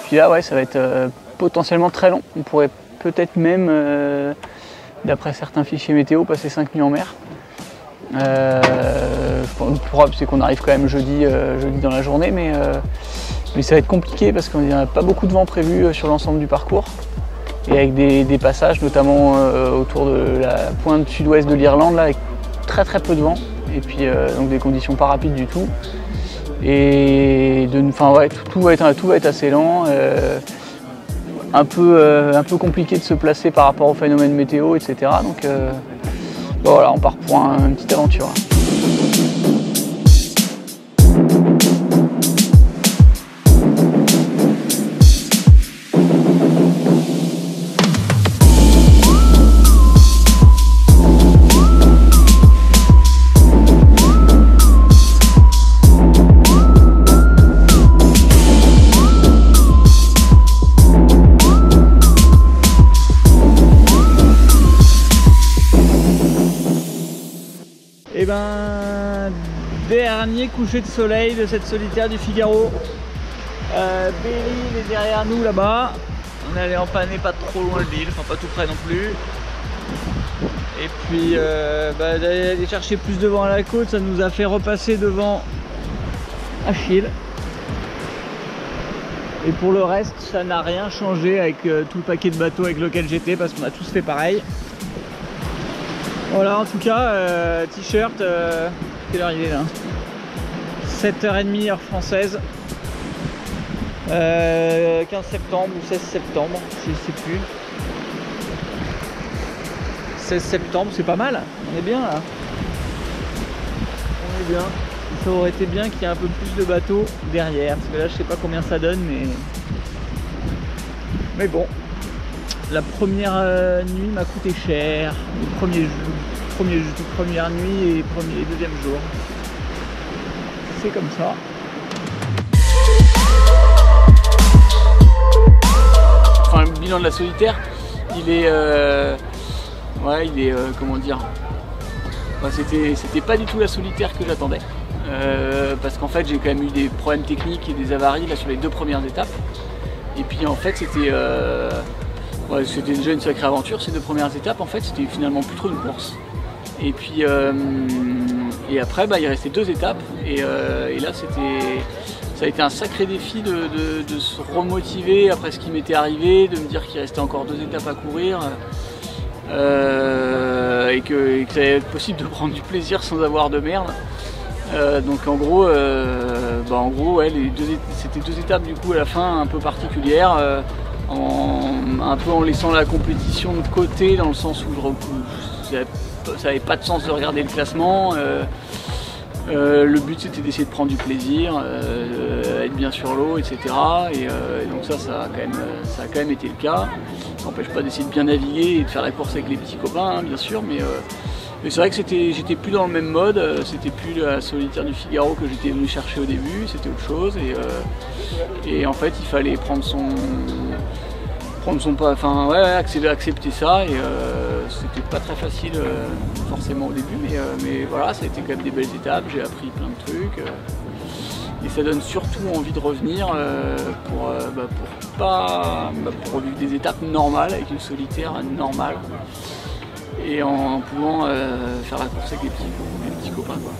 puis là, ouais, ça va être potentiellement très long. On pourrait peut-être même, d'après certains fichiers météo, passer 5 nuits en mer. Le plus probable, c'est qu'on arrive quand même jeudi dans la journée, mais ça va être compliqué parce qu'il n'y a pas beaucoup de vent prévu sur l'ensemble du parcours. Et avec des passages, notamment autour de la pointe sud-ouest de l'Irlande, là, avec très peu de vent. Et puis donc des conditions pas rapides du tout. Et ouais, tout va être assez lent. Un peu compliqué de se placer par rapport aux phénomènes météo, etc. Donc bon, voilà, on part pour une petite aventure. Et ben, dernier coucher de soleil de cette solitaire du Figaro. Belle-Île est derrière nous là-bas. On est allé empanner pas trop loin de l'île, enfin pas tout près non plus. Et puis d'aller chercher plus de vent à la côte, ça nous a fait repasser devant Achille. Et pour le reste, ça n'a rien changé avec tout le paquet de bateaux avec lequel j'étais, parce qu'on a tous fait pareil. Voilà, en tout cas, t-shirt, quelle heure il est là? 7h30 heure française. 15 septembre ou 16 septembre, je ne sais plus. 16 septembre, c'est pas mal, on est bien là. On est bien. Ça aurait été bien qu'il y ait un peu plus de bateaux derrière, parce que là je sais pas combien ça donne, mais bon. La première nuit m'a coûté cher, le première nuit et deuxième jour. C'est comme ça. Enfin, le bilan de la solitaire, il est, comment dire, enfin, c'était pas du tout la solitaire que j'attendais, parce qu'en fait j'ai quand même eu des problèmes techniques et des avaries là sur les 2 premières étapes, et puis en fait c'était ouais, c'était déjà une sacrée aventure ces 2 premières étapes. En fait c'était finalement plus trop une course, et puis et après il restait 2 étapes, et là ça a été un sacré défi de se remotiver après ce qui m'était arrivé, de me dire qu'il restait encore 2 étapes à courir, et que ça allait être possible de prendre du plaisir sans avoir de merde. Donc en gros, ouais, c'était 2 étapes du coup à la fin un peu particulières, un peu en laissant la compétition de côté, dans le sens où ça n'avait pas de sens de regarder le classement. Le but c'était d'essayer de prendre du plaisir, être bien sur l'eau, etc. Et donc ça a quand même été le cas. Ça n'empêche pas d'essayer de bien naviguer et de faire la course avec les petits copains, hein, bien sûr, mais c'est vrai que j'étais plus dans le même mode, c'était plus la solitaire du Figaro que j'étais venu chercher au début, c'était autre chose, et en fait il fallait prendre son pas, enfin ouais, accepter ça, et c'était pas très facile forcément au début, mais voilà, ça a été quand même des belles étapes, j'ai appris plein de trucs, et ça donne surtout envie de revenir pour vivre des étapes normales avec une solitaire normale, et en pouvant faire la course avec les petits copains, quoi.